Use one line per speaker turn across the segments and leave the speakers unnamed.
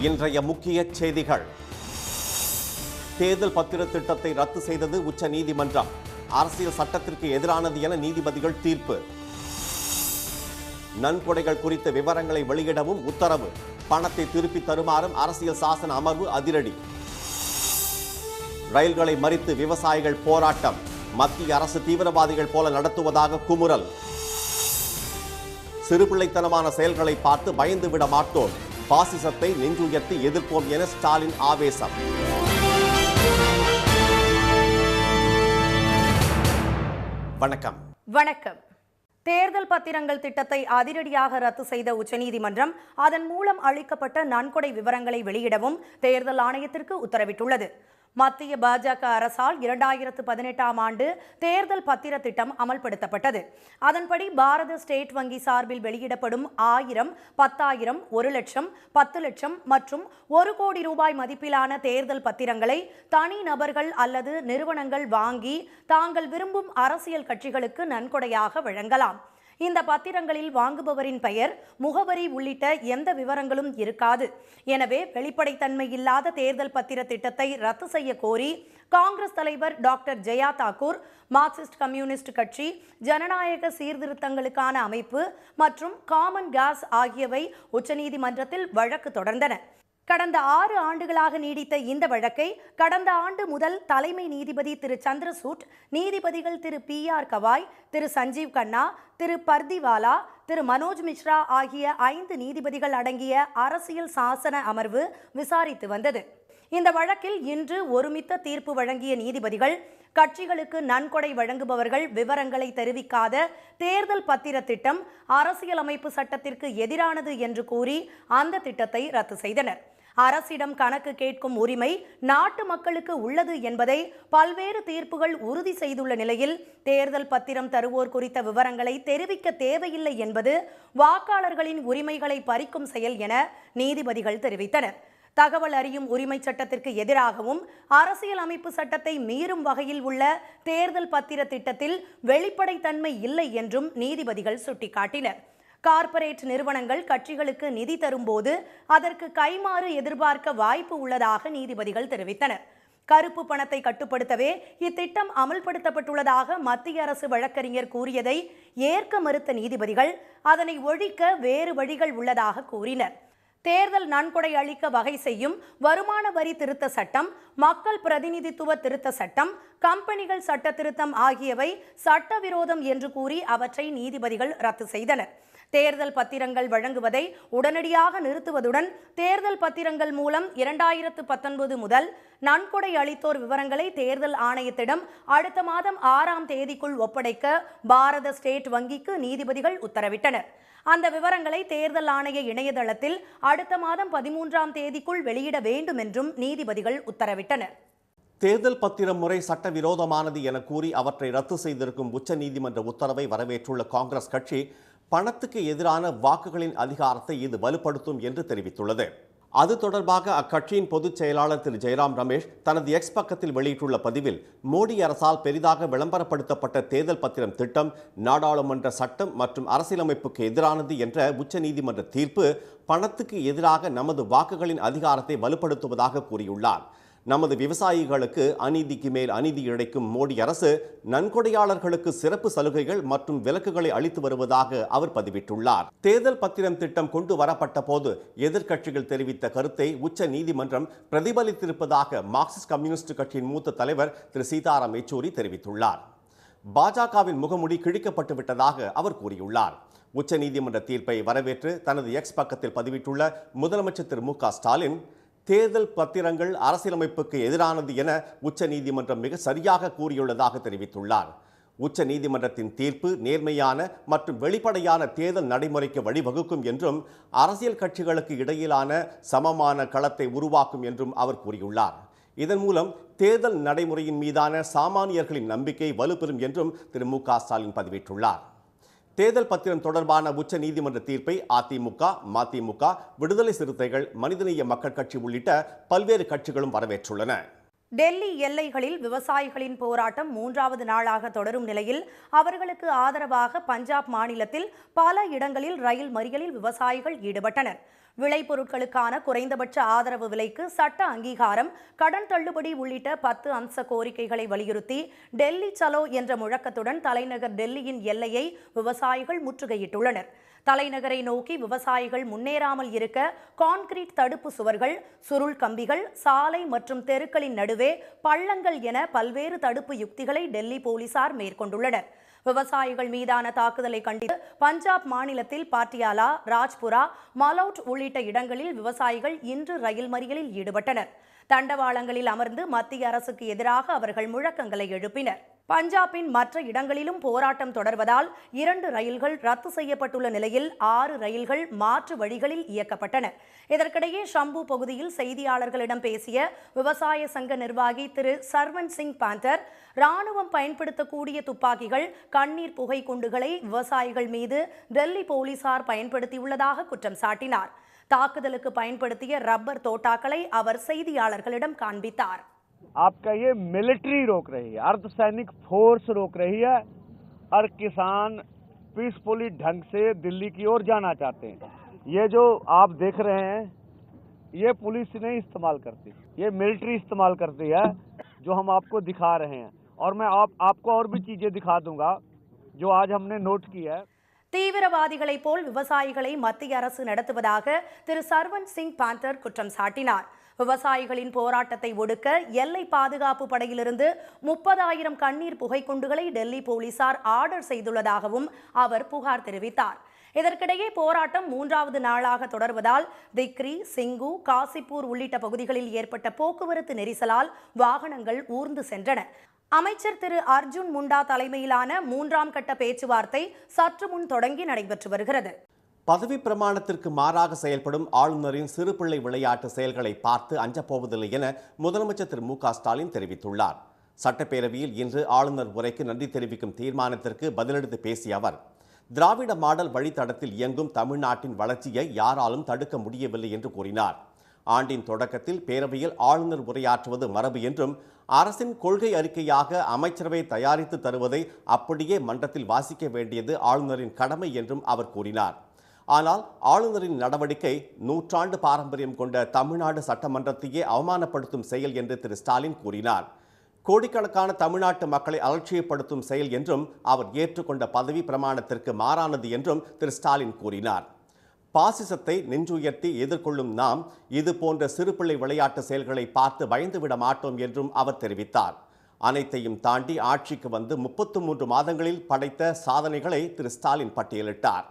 இன்றைய முக்கிய செய்திகள். தேர்தல் பத்திர திட்டத்தை ரத்து செய்தது உச்ச நீதிமன்றம். அரசியல் சட்டத்திற்கு எதிரானது என நீதிபதிகள் தீர்ப்பு. நன்கொடைகள் குறித்த விவரங்களை வெளியிடவும் உத்தரவு. பணத்தை திருப்பி தருமாறும் அரசியல் சாசன அமர்வு அதிரடி. ரயில்களை மறித்து விவசாயிகள் போராட்டம். மத்திய அரசு தீவிரவாதிகள் போல நடத்துவதாக குமுறல். சிறுபிள்ளைத்தனமான செயல்களை பார்த்து பயந்து விட மாட்டோம். பாசிசத்தை நெஞ்சுயர்த்தி எதிர்ப்போம் என ஸ்டாலின் ஆவேசம்.
வணக்கம். தேர்தல் பத்திரங்கள் திட்டத்தை அதிரடியாக ரத்து செய்த உச்சநீதிமன்றம் அதன் மூலம் அளிக்கப்பட்ட நன்கொடை விவரங்களை வெளியிடவும் தேர்தல் ஆணையத்திற்கு உத்தரவிட்டுள்ளது. மத்திய பாஜக அரசால் 2018ஆம் ஆண்டு தேர்தல் பத்திர திட்டம் அமல்படுத்தப்பட்டது. அதன்படி பாரத ஸ்டேட் வங்கி சார்பில் வெளியிடப்படும் 1000, 10,000, 1 லட்சம், 10 லட்சம் மற்றும் 1 கோடி ரூபாய் மதிப்பிலான தேர்தல் பத்திரங்களை தனி நபர்கள் அல்லது நிறுவனங்கள் வாங்கி தாங்கள் விரும்பும் அரசியல் கட்சிகளுக்கு நன்கொடையாக வழங்கலாம். இந்த பத்திரங்களில் வாங்குபவரின் பெயர், முகவரி உள்ளிட்ட எந்த விவரங்களும் இருக்காது. எனவே வெளிப்படைத்தன்மை இல்லாத தேர்தல் பத்திர திட்டத்தை ரத்து செய்ய கோரி காங்கிரஸ் தலைவர் doctor Jaya Thakur, Marxist communist கட்சி, ஜனநாயக சீர்திருத்தங்களுக்கான அமைப்பு மற்றும் காமன் காஸ் ஆகியவை உச்சநீதிமன்றத்தில் வழக்கு தொடர்ந்தன. கடந்த 6 ஆண்டுகளாக நீடித்த இந்த வழக்கை கடந்த ஆண்டு முதல் தலைமை நீதிபதி திரு சந்திரசூட், நீதிபதிகள் திரு PR கவாய், திரு சஞ்சீவ் கண்ணா, திரு பர்திவாலா, திரு மனோஜ் மிஸ்ரா ஆகிய 5 நீதிபதிகள் அடங்கிய அரசியல் சாசன அமர்வு விசாரித்து வந்தது. இந்த வழக்கில் இன்று ஒருமித்த தீர்ப்பு வழங்கிய நீதிபதிகள், கட்சிகளுக்கு நன்கொடை வழங்குபவர்கள் விவரங்களை தெரிவிக்காத தேர்தல் பத்திர திட்டம் அரசியலமைப்பு சட்டத்திற்கு எதிரானது என்று கூறி அந்த திட்டத்தை ரத்து செய்தனர். அரசிடம் கணக்கு கேட்கும் உரிமை நாட்டு மக்களுக்கு உள்ளது என்பதை பல்வேறு தீர்ப்புகள் உறுதி செய்துள்ள நிலையில் தேர்தல் பத்திரம் தருவோர் குறித்த விவரங்களை தெரிவிக்க தேவையில்லை என்பது வாக்காளர்களின் உரிமைகளை பறிக்கும் செயல் என நீதிபதிகள் தெரிவித்தனர். தகவல் அறியும் உரிமை சட்டத்திற்கு எதிராகவும் அரசியல் அமைப்பு சட்டத்தை மீறும் வகையில் உள்ள தேர்தல் பத்திர திட்டத்தில் வெளிப்படைத்தன்மை இல்லை என்றும் நீதிபதிகள் சுட்டிக்காட்டினர். கார்ப்பரேட் நிறுவனங்கள் கட்சிகளுக்கு நிதி தரும்போது அதற்கு கைமாறு எதிர்பார்க்க வாய்ப்பு உள்ளதாக நீதிபதிகள் தெரிவித்தனர். கருப்பு பணத்தை கட்டுப்படுத்தவே இத்திட்டம் அமல்படுத்தப்பட்டுள்ளதாக மத்திய அரசு வழக்கறிஞர் கூறியதை ஏற்க மறுத்த நீதிபதிகள் அதனை ஒழிக்க வேறு வழிகள் உள்ளதாக கூறினர். தேர்தல் நன்கொடை அளிக்க வகை செய்யும் வருமான வரி திருத்த சட்டம், மக்கள் பிரதிநிதித்துவ திருத்த சட்டம், கம்பெனிகள் சட்ட திருத்தம் ஆகியவை சட்டவிரோதம் என்று கூறி அவற்றை நீதிபதிகள் ரத்து செய்தனர். தேர்தல் பத்திரங்கள் வழங்குவதை உடனடியாக நிறுத்துவதுடன் தேர்தல் பத்திரங்கள் மூலம் 2019 முதல் நன்கொடை அளித்தோர் விவரங்களை தேர்தல் ஆணையத்திடம் அடுத்த மாதம் 6ஆம் தேதிக்குள் ஒப்படைக்க பாரத ஸ்டேட் வங்கிக்கு நீதிபதிகள் உத்தரவிட்டனர். அந்த விவரங்களை தேர்தல் ஆணைய இணையதளத்தில் அடுத்த மாதம் 13ஆம் தேதிக்குள் வெளியிட வேண்டும் என்றும் நீதிபதிகள் உத்தரவிட்டனர்.
தேர்தல் பத்திரம் முறை சட்டவிரோதமானது என கூறி அவற்றை ரத்து செய்திருக்கும் உச்ச நீதிமன்ற உத்தரவை வரவேற்றுள்ள காங்கிரஸ் கட்சி, பணத்துக்கு எதிரான வாக்குகளின் அதிகாரத்தை இது வலுப்படுத்தும் என்று தெரிவித்துள்ளது. அது தொடர்பாக அக்கட்சியின் பொதுச் செயலாளர் திரு ஜெயராம் ரமேஷ் தனது எக்ஸ் பக்கத்தில் வெளியிட்டுள்ள பதிவில், மோடி அரசால் பெரிதாக விளம்பரப்படுத்தப்பட்ட தேர்தல் பத்திரம் திட்டம் நாடாளுமன்ற சட்டம் மற்றும் அரசியலமைப்புக்கு எதிரானது என்ற உச்ச நீதிமன்ற தீர்ப்பு பணத்துக்கு எதிராக நமது வாக்குகளின் அதிகாரத்தை வலுப்படுத்துவதாக கூறியுள்ளார். நமது விவசாயிகளுக்கு அநீதிக்கு மேல் அநீதி இழைக்கும் மோடி அரசு நன்கொடையாளர்களுக்கு சிறப்பு சலுகைகள் மற்றும் விலக்குகளை அளித்து வருவதாக அவர் பதிவிட்டுள்ளார். தேர்தல் பத்திரம் திட்டம் கொண்டு வரப்பட்ட போது எதிர்க்கட்சிகள் தெரிவித்த கருத்தை உச்ச நீதிமன்றம் பிரதிபலித்திருப்பதாக மார்க்சிஸ்ட் கம்யூனிஸ்ட் கட்சியின் மூத்த தலைவர் திரு சீதாராம் யெச்சூரி தெரிவித்துள்ளார். பாஜகவின் முகமுடி கிழிக்கப்பட்டு விட்டதாக அவர் கூறியுள்ளார். உச்ச நீதிமன்ற தீர்ப்பை வரவேற்று தனது எக்ஸ் பக்கத்தில் பதிவிட்டுள்ள முதலமைச்சர் திரு மு.க. ஸ்டாலின், தேர்தல் பத்திரங்கள் அரசியலமைப்புக்கு எதிரானது என உச்ச நீதிமன்றம் மிக சரியாக கூறியுள்ளதாக தெரிவித்துள்ளார். உச்ச நீதிமன்றத்தின் தீர்ப்பு நேர்மையான மற்றும் வெளிப்படையான தேர்தல் நடைமுறைக்கு வழிவகுக்கும் என்றும் அரசியல் கட்சிகளுக்கு இடையிலான சமமான களத்தை உருவாக்கும் என்றும் அவர் கூறியுள்ளார். இதன் மூலம் தேர்தல் நடைமுறையின் மீதான சாமானியர்களின் நம்பிக்கை வலுப்பெறும் என்றும் திரு மு.க. ஸ்டாலின் பதிவிட்டுள்ளார். தேர்தல் பத்திரம் தொடர்பான உச்ச நீதிமன்ற தீர்ப்பை அதிமுக, மதிமுக, விடுதலை சிறுத்தைகள், மனிதநேய மக்கள் கட்சி உள்ளிட்ட பல்வேறு கட்சிகளும் வரவேற்றுள்ளன.
டெல்லி எல்லைகளில் விவசாயிகளின் போராட்டம் 3வது நாளாக தொடரும் நிலையில் அவர்களுக்கு ஆதரவாக பஞ்சாப் மாநிலத்தில் பல இடங்களில் ரயில் மறியலில் விவசாயிகள் ஈடுபட்டனர். விளைபொருட்களுக்கான குறைந்தபட்ச ஆதரவு விலைக்கு சட்ட அங்கீகாரம், கடன் தள்ளுபடி உள்ளிட்ட 10 அம்ச கோரிக்கைகளை வலியுறுத்தி டெல்லி சலோ என்ற முழக்கத்துடன் தலைநகர் டெல்லியின் எல்லையை விவசாயிகள் முற்றுகையிட்டுள்ளனர். தலைநகரை நோக்கி விவசாயிகள் முன்னேறாமல் இருக்க கான்கிரீட் தடுப்பு சுவர்கள், சுருள் கம்பிகள், சாலை மற்றும் தெருக்களின் நடுவே பள்ளங்கள் என பல்வேறு தடுப்பு யுக்திகளை டெல்லி போலீசார் மேற்கொண்டுள்ளனர். விவசாயிகள் மீதான தாக்குதலை கண்டித்து பஞ்சாப் மாநிலத்தில் பாட்டியாலா, ராஜ்புரா, மலௌட் உள்ளிட்ட இடங்களில் விவசாயிகள் இன்று ரயில் மறியலில் ஈடுபட்டனர். தண்டவாளங்களில் அமர்ந்து மத்திய அரசுக்கு எதிராக அவர்கள் முழக்கங்களை எழுப்பினர். பஞ்சாபின் மற்ற இடங்களிலும் போராட்டம் தொடர்வதால் 2 ரயில்கள் ரத்து செய்யப்பட்டுள்ள நிலையில் 6 ரயில்கள் மாற்று வழிகளில் இயக்கப்பட்டன. இதற்கிடையே ஷம்பு பகுதியில் செய்தியாளர்களிடம் பேசிய விவசாய சங்க நிர்வாகி திரு சர்வன் சிங் பாண்டர், ராணுவம் பயன்படுத்தக்கூடிய துப்பாக்கிகள், கண்ணீர் புகை குண்டுகளை விவசாயிகள் மீது டெல்லி போலீசார் பயன்படுத்தியுள்ளதாக குற்றம் சாட்டினார். தாக்குதலுக்கு பயன்படுத்திய ரப்பர் தோட்டாக்களை அவர் செய்தியாளர்களிடம் காண்பித்தார்.
आपका ये मिलिट्री रोक रही है, अर्धसैनिक फोर्स रोक रही है और किसान पीसफुली ढंग से दिल्ली की ओर जाना चाहते हैं। ये जो आप देख रहे हैं ये पुलिस नहीं इस्तेमाल करती, ये मिलिट्री इस्तेमाल करती है, जो हम आपको दिखा रहे हैं। और मैं आपको और भी चीजें दिखा दूंगा जो आज हमने नोट की है।
தீவிரவாதிகளைப் போல் விவசாயிகளை மத்திய அரசு நடத்துவதாக திரு சர்வன் சிங் பாண்டர் குற்றம் சாட்டினார். விவசாயிகளின் போராட்டத்தை ஒடுக்க எல்லை பாதுகாப்பு படையிலிருந்து 30,000 கண்ணீர் புகைக்குண்டுகளை டெல்லி போலீசார் ஆர்டர் செய்துள்ளதாகவும் அவர் புகார் தெரிவித்தார். இதற்கிடையே போராட்டம் 3வது நாளாக தொடர்வதால் திக்ரி, சிங்கு, காசிப்பூர் உள்ளிட்ட பகுதிகளில் ஏற்பட்ட போக்குவரத்து நெரிசலால் வாகனங்கள் ஊர்ந்து சென்றன. அமைச்சர் திரு அர்ஜுன் முண்டா தலைமையிலான 3ஆம் கட்ட பேச்சுவார்த்தை சற்று முன் தொடங்கி நடைபெற்று வருகிறது.
பதவி பிரமாணத்திற்கு மாறாக செயல்படும் ஆளுநரின் சிறுபிள்ளை விளையாட்டு செயல்களை பார்த்து அஞ்சப்போவதில்லை என முதலமைச்சர் திரு மு.க. ஸ்டாலின் தெரிவித்துள்ளார். சட்டப்பேரவையில் இன்று ஆளுநர் உரைக்கு நன்றி தெரிவிக்கும் தீர்மானத்திற்கு பதிலளித்து பேசிய அவர், திராவிட மாடல் வழித்தடத்தில் இயங்கும் தமிழ்நாட்டின் வளர்ச்சியை யாராலும் தடுக்க முடியவில்லை என்று கூறினார். ஆண்டின் தொடக்கத்தில் பேரவையில் ஆளுநர் உரையாற்றுவது மரபு என்றும், அரசின் கொள்கை அறிக்கையாக அமைச்சரவை தயாரித்து தருவதை அப்படியே மன்றத்தில் வாசிக்க வேண்டியது ஆளுநரின் கடமை என்றும் அவர் கூறினார். ஆனால் ஆளுநரின் நடவடிக்கை நூற்றாண்டு பாரம்பரியம் கொண்ட தமிழ்நாடு சட்டமன்றத்தையே அவமானப்படுத்தும் செயல் என்று திரு ஸ்டாலின் கூறினார். கோடிக்கணக்கான தமிழ்நாட்டு மக்களை அலட்சியப்படுத்தும் செயல் என்றும், அவர் ஏற்றுக்கொண்ட பதவி பிரமாணத்திற்கு மாறானது என்றும் திரு ஸ்டாலின் கூறினார். பாசிசத்தை நெஞ்சுயர்த்தி எதிர்கொள்ளும் நாம் இது போன்ற சிறுபிள்ளை விளையாட்டு செயல்களை பார்த்து பயந்துவிட மாட்டோம் என்றும் அவர் தெரிவித்தார். அனைத்தையும் தாண்டி ஆட்சிக்கு வந்து 33 மாதங்களில் படைத்த சாதனைகளை திரு ஸ்டாலின் பட்டியலிட்டார்.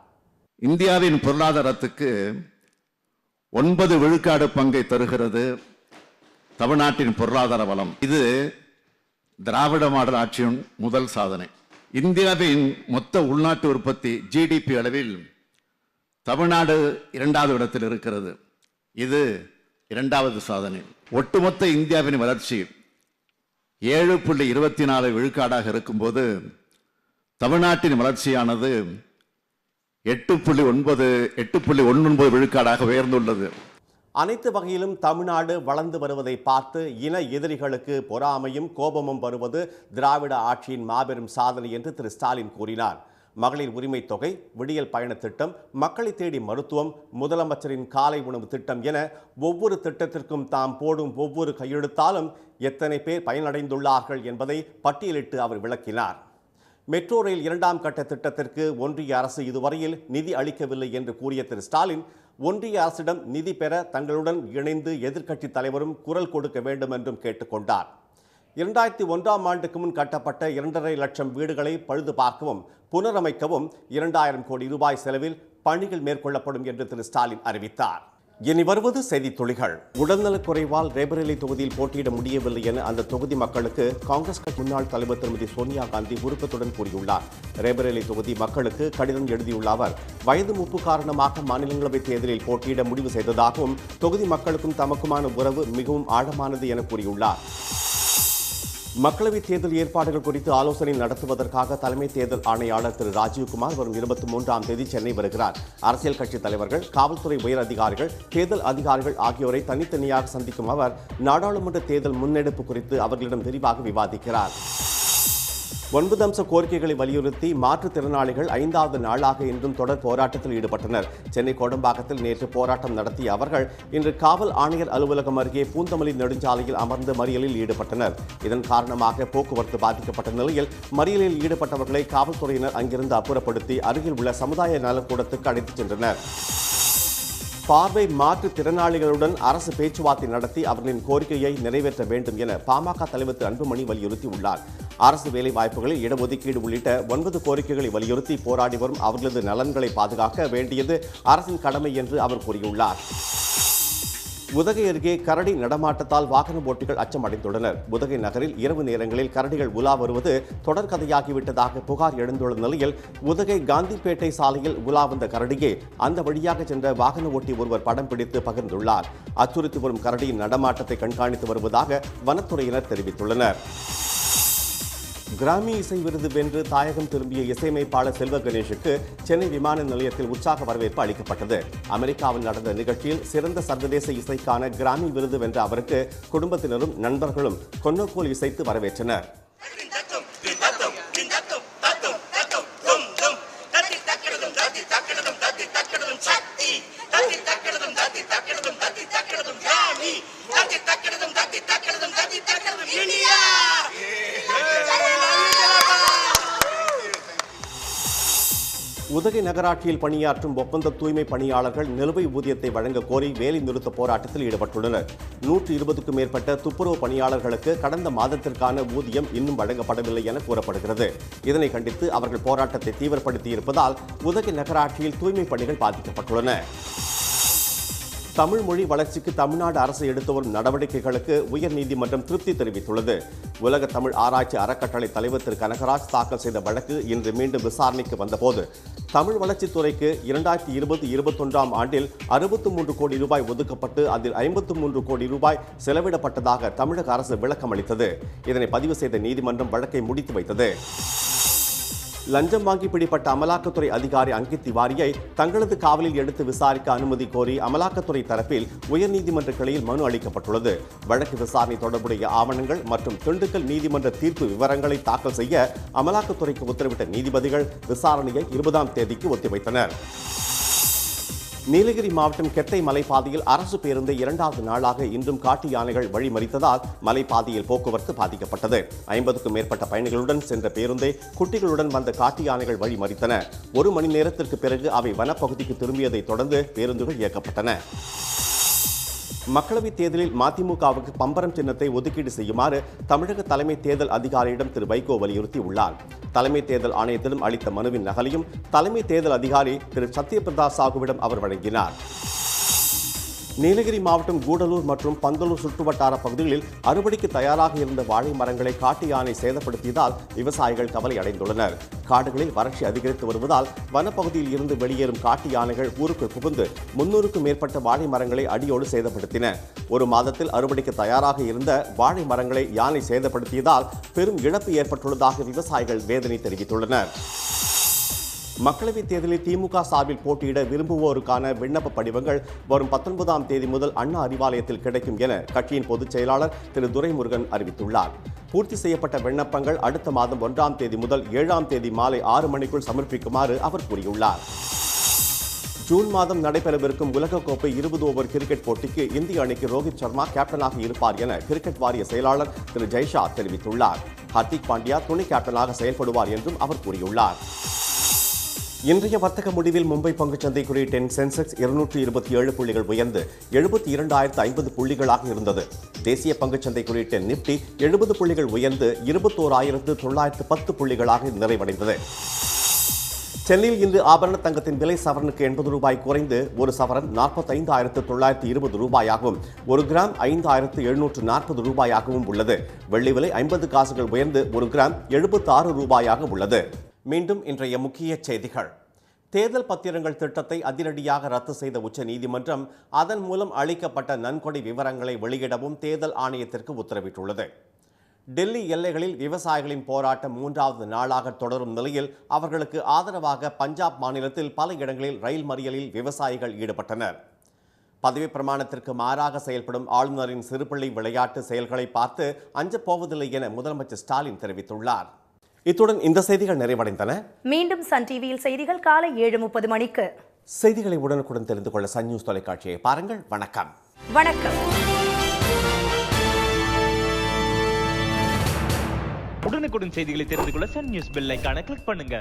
இந்தியாவின் பொருளாதாரத்துக்கு 9 விழுக்காடு பங்கை தருகிறது தமிழ்நாட்டின் பொருளாதார வளம். இது திராவிட மாடல் ஆட்சியின் முதல் சாதனை. இந்தியாவின் மொத்த உள்நாட்டு உற்பத்தி ஜிடிபி அளவில் தமிழ்நாடு 2வது இடத்தில் இருக்கிறது. இது 2வது சாதனை. ஒட்டுமொத்த இந்தியாவின் வளர்ச்சி 7.24 விழுக்காடாக இருக்கும்போது தமிழ்நாட்டின் வளர்ச்சியானது 8.19 விழுக்காடாக உயர்ந்துள்ளது.
அனைத்து வகையிலும் தமிழ்நாடு வளர்ந்து வருவதை பார்த்து இன எதிரிகளுக்கு பொறாமையும் கோபமும் வருவது திராவிட ஆட்சியின் மாபெரும் சாதனை என்று திரு ஸ்டாலின் கூறினார். மகளிர் உரிமை தொகை, விடியல் பயண திட்டம், மக்களை தேடி மருத்துவம், முதலமைச்சரின் காலை உணவு திட்டம் என ஒவ்வொரு திட்டத்திற்கும் தாம் போடும் ஒவ்வொரு கையெழுத்தாலும் எத்தனை பேர் பயனடைந்துள்ளார்கள் என்பதை பட்டியலிட்டு அவர் விளக்கினார். மெட்ரோ ரயில் 2ஆம் கட்ட திட்டத்திற்கு ஒன்றிய அரசு இதுவரையில் நிதி அளிக்கவில்லை என்று கூறிய திரு ஸ்டாலின், ஒன்றிய அரசிடம் நிதி பெற தங்களுடன் இணைந்து எதிர்க்கட்சி தலைவரும் குரல் கொடுக்க வேண்டும் என்றும் கேட்டுக்கொண்டார். 2001ஆம் ஆண்டுக்கு முன் கட்டப்பட்ட 2.5 லட்சம் வீடுகளை பழுது பார்க்கவும் புனரமைக்கவும் 2000 கோடி ரூபாய் செலவில் பணிகள் மேற்கொள்ளப்படும் என்று திரு ஸ்டாலின் அறிவித்தார். இனி வருவது செய்தி துளிகள். உடல்நலக் குறைவால் ரேபரேலி தொகுதியில் போட்டியிட முடியவில்லை என அந்த தொகுதி மக்களுக்கு காங்கிரஸ் கட்சி முன்னாள் தலைவர் திருமதி சோனியா காந்தி உருக்கத்துடன் கூறியுள்ளார். ரேபரேலி தொகுதி மக்களுக்கு கடிதம் எழுதியுள்ள அவர், வயது மூப்பு காரணமாக மாநிலங்களவை தேர்தலில் போட்டியிட முடிவு செய்ததாகவும், தொகுதி மக்களுக்கும் தமக்குமான உறவு மிகவும் ஆழமானது என கூறியுள்ளார். மக்களவைத் தேர்தல் ஏற்பாடுகள் குறித்து ஆலோசனை நடத்துவதற்காக தலைமை தேர்தல் ஆணையாளர் திரு ராஜீவ்குமார் வரும் 23ஆம் தேதி சென்னை வருகிறார். அரசியல் கட்சி தலைவர்கள், காவல்துறை உயர் அதிகாரிகள், தேர்தல் அதிகாரிகள் ஆகியோரை தனித்தனியாக சந்திக்கும் அவர் நாடாளுமன்ற தேர்தல் முன்னெடுப்பு குறித்து அவர்களிடம் விரிவாக விவாதிக்கிறார். 9 அம்ச கோரிக்கைகளை வலியுறுத்தி மாற்றுத்திறனாளிகள் 5வது நாளாக இன்றும் தொடர் போராட்டத்தில் ஈடுபட்டனர். சென்னை கோடம்பாக்கத்தில் நேற்று போராட்டம் நடத்திய அவர்கள் இன்று காவல் ஆணையர் அலுவலகம் அருகே பூந்தமல்லி நெடுஞ்சாலையில் அமர்ந்து மறியலில் ஈடுபட்டனர். இதன் காரணமாக போக்குவரத்து பாதிக்கப்பட்ட நிலையில் மறியலில் ஈடுபட்டவர்களை காவல்துறையினர் அங்கிருந்து அப்புறப்படுத்தி அருகில் உள்ள சமுதாய நலக்கூடத்துக்கு அழைத்துச் சென்றனர். பார்வை மாற்றுத் திறனாளிகளுடன் அரசு பேச்சுவார்த்தை நடத்தி அவர்களின் கோரிக்கையை நிறைவேற்ற வேண்டும் என பாமக தலைவர் திரு அன்புமணி வலியுறுத்தியுள்ளார். அரசு வேலை வாய்ப்புகளில் இடஒதுக்கீடு உள்ளிட்ட 9 கோரிக்கைகளை வலியுறுத்தி போராடி வரும் அவர்களது நலன்களை பாதுகாக்க வேண்டியது அரசின் கடமை என்று அவர் கூறியுள்ளார். உதகை அருகே கரடி நடமாட்டத்தால் வாகன ஓட்டிகள் அச்சமடைந்துள்ளனர். உதகை நகரில் இரவு நேரங்களில் கரடிகள் உலா வருவது தொடர்கதையாகிவிட்டதாக புகார் எழுந்துள்ள நிலையில் உதகை காந்திப்பேட்டை சாலையில் உலா வந்த கரடியை அந்த வழியாக சென்ற வாகன ஓட்டி ஒருவர் படம் பிடித்து பகிர்ந்துள்ளார். அச்சுறுத்தி வரும் கரடியின் நடமாட்டத்தை கண்காணித்து வருவதாக வனத்துறையினர் தெரிவித்துள்ளனர். கிராமி இசை விருது வென்று தாயகம் திரும்பிய இசையமைப்பாளர் செல்வ கணேஷுக்கு சென்னை விமான நிலையத்தில் உற்சாக வரவேற்பு அளிக்கப்பட்டது. அமெரிக்காவில் நடந்த நிகழ்ச்சியில் சிறந்த சர்வதேச இசைக்கான கிராமி விருது வென்ற அவருக்கு குடும்பத்தினரும் நண்பர்களும் கொன்னோக்கோல் இசைத்து வரவேற்றனர். உதகை நகராட்சியில் பணியாற்றும் ஒப்பந்த தூய்மை பணியாளர்கள் நிலுவை ஊதியத்தை வழங்க கோரி வேலை நிறுத்த போராட்டத்தில் ஈடுபட்டுள்ளனர். 120க்கும் மேற்பட்ட துப்புரவு பணியாளர்களுக்கு கடந்த மாதத்திற்கான ஊதியம் இன்னும் வழங்கப்படவில்லை என கூறப்படுகிறது. இதனை கண்டித்து அவர்கள் போராட்டத்தை தீவிரப்படுத்தியிருப்பதால் உதகை நகராட்சியில் தூய்மை பணிகள் பாதிக்கப்பட்டுள்ளன. தமிழ் மொழி வளர்ச்சிக்கு தமிழ்நாடு அரசு எடுத்து வரும் நடவடிக்கைகளுக்கு உயர்நீதிமன்றம் திருப்தி தெரிவித்துள்ளது. உலக தமிழ் ஆராய்ச்சி அறக்கட்டளை தலைவர் திரு கனகராஜ் தாக்கல் செய்த வழக்கு இன்று மீண்டும் விசாரணைக்கு வந்தபோது தமிழ் வளர்ச்சித்துறைக்கு 2020-21 ஆண்டில் 63 கோடி ரூபாய் ஒதுக்கப்பட்டு அதில் 53 கோடி ரூபாய் செலவிடப்பட்டதாக தமிழக அரசு விளக்கம் அளித்தது. இதனை பதிவு செய்த நீதிமன்றம் வழக்கை முடித்து வைத்தது. லஞ்சம் வாங்கி பிடிப்பட்ட அமலாக்கத்துறை அதிகாரி அங்கித் திவாரியை தங்களது காவலில் எடுத்து விசாரிக்க அனுமதி கோரி அமலாக்கத்துறை தரப்பில் உயர்நீதிமன்ற கிளையில் மனு அளிக்கப்பட்டுள்ளது. வழக்கு விசாரணை தொடர்புடைய ஆவணங்கள் மற்றும் திண்டுக்கல் நீதிமன்ற தீர்ப்பு விவரங்களை தாக்கல் செய்ய அமலாக்கத்துறைக்கு உத்தரவிட்ட நீதிபதிகள் விசாரணையை 20ஆம் தேதிக்கு ஒத்திவைத்தனர். நீலகிரி மாவட்டம் கெட்டை மலைப்பாதையில் அரசு பேருந்தை 2வது நாளாக இன்றும் காட்டு யானைகள் வழிமறித்ததால் மலைப்பாதையில் போக்குவரத்து பாதிக்கப்பட்டது. 50க்கும் மேற்பட்ட பயணிகளுடன் சென்ற பேருந்தை குட்டிகளுடன் வந்த காட்டு யானைகள் வழிமறித்தன. 1 மணி நேரத்திற்கு பிறகு அவை வனப்பகுதிக்கு திரும்பியதை தொடர்ந்து பேருந்துகள் இயக்கப்பட்டன. மக்களவைத் தேர்தலில் மதிமுகவுக்கு பம்பரம் சின்னத்தை ஒதுக்கீடு செய்யுமாறு தமிழக தலைமை தேர்தல் அதிகாரியிடம் திரு வைகோ வலியுறுத்தியுள்ளார். தலைமை தேர்தல் ஆணையத்திடம் அளித்த மனுவின் நகலையும் தலைமை தேர்தல் அதிகாரி திரு சத்யபிரதா சாகுவிடம் அவர் வழங்கினார். நீலகிரி மாவட்டம் கூடலூர் மற்றும் பந்தலூர் சுற்றுவட்டார பகுதிகளில் அறுவடைக்கு தயாராக இருந்த வாழை மரங்களை காட்டு யானை சேதப்படுத்தியதால் விவசாயிகள் கவலை அடைந்துள்ளனர். காடுகளில் வறட்சி அதிகரித்து வருவதால் வனப்பகுதியில் இருந்து வெளியேறும் காட்டு யானைகள் ஊருக்கு புகுந்து 300க்கும் மேற்பட்ட வாழை மரங்களை அடியோடு சேதப்படுத்தின. 1 மாதத்தில் அறுவடைக்கு தயாராக இருந்த வாழை மரங்களை யானை சேதப்படுத்தியதால் பெரும் இழப்பு ஏற்பட்டுள்ளதாக விவசாயிகள் வேதனை தெரிவித்துள்ளனர். மக்களவைத் தேர்தலில் திமுக சார்பில் போட்டியிட விரும்புவோருக்கான விண்ணப்ப படிவங்கள் வரும் 19ஆம் தேதி முதல் அண்ணா அறிவாலயத்தில் கிடைக்கும் என கட்சியின் பொதுச் செயலாளர் திரு துரைமுருகன் அறிவித்துள்ளார். பூர்த்தி செய்யப்பட்ட விண்ணப்பங்கள் அடுத்த மாதம் 1ஆம் தேதி முதல் 7ஆம் தேதி மாலை 6 மணிக்குள் சமர்ப்பிக்குமாறு அவர் கூறியுள்ளார். ஜூன் மாதம் நடைபெறவிருக்கும் உலகக்கோப்பை 20 ஓவர் கிரிக்கெட் போட்டிக்கு இந்திய அணிக்கு ரோஹித் சர்மா கேப்டனாக இருப்பார் என கிரிக்கெட் வாரிய செயலாளர் திரு ஜெய்ஷா தெரிவித்துள்ளார். ஹர்திக் பாண்டியா துணை கேப்டனாக செயல்படுவார் என்றும் அவர் கூறியுள்ளார். இன்றைய வர்த்தக முடிவில் மும்பை பங்குச்சந்தை குறியீட்டின் சென்செக்ஸ் 227 புள்ளிகள் உயர்ந்து 72,050 புள்ளிகளாக இருந்தது. தேசிய பங்குச்சந்தை குறியீட்டின் நிப்டி 70 புள்ளிகள் உயர்ந்து 21,910 புள்ளிகளாக நிறைவடைந்தது. சென்னையில் இன்று ஆபரண தங்கத்தின் விலை சவரனுக்கு 80 ரூபாய் குறைந்து ஒரு சவரன் 45,920 ரூபாயாகவும் 1 கிராம் 5,740 ரூபாயாகவும் உள்ளது. வெள்ளி விலை 50 காசுகள் உயர்ந்து 1 கிராம் 76 ரூபாயாக உள்ளது. மீண்டும் இன்றைய முக்கிய செய்திகள். தேர்தல் பத்திரங்கள் திட்டத்தை அதிரடியாக ரத்து செய்த உச்சநீதிமன்றம் அதன் மூலம் அளிக்கப்பட்ட நன்கொடை விவரங்களை வெளியிடவும் தேர்தல் ஆணையத்திற்கு உத்தரவிட்டுள்ளது. டெல்லி எல்லைகளில் விவசாயிகளின் போராட்டம் 3வது நாளாக தொடரும் நிலையில் அவர்களுக்கு ஆதரவாக பஞ்சாப் மாநிலத்தில் பல இடங்களில் ரயில் மறியலில் விவசாயிகள் ஈடுபட்டனர். பதவி பிரமாணத்திற்கு மாறாக செயல்படும் ஆளுநரின் சிறுபிள்ளை விளையாட்டு செயல்களை பார்த்து அஞ்சப்போவதில்லை என முதலமைச்சர் ஸ்டாலின் தெரிவித்துள்ளார். இத்துடன் இந்த செய்திகள் நிறைவடைந்தன.
மீண்டும் சன் டிவியில் செய்திகள் காலை 7:30 மணிக்கு.
செய்திகளை உடனுக்குடன் தெரிந்து கொள்ள சன் நியூஸ் தொலைக்காட்சியை பாருங்கள். வணக்கம்.
வணக்கம்.
உடனுக்குடன் செய்திகளை தெரிந்து கொள்ள சன் நியூஸ் பெல் ஐகானை கிளிக் பண்ணுங்க.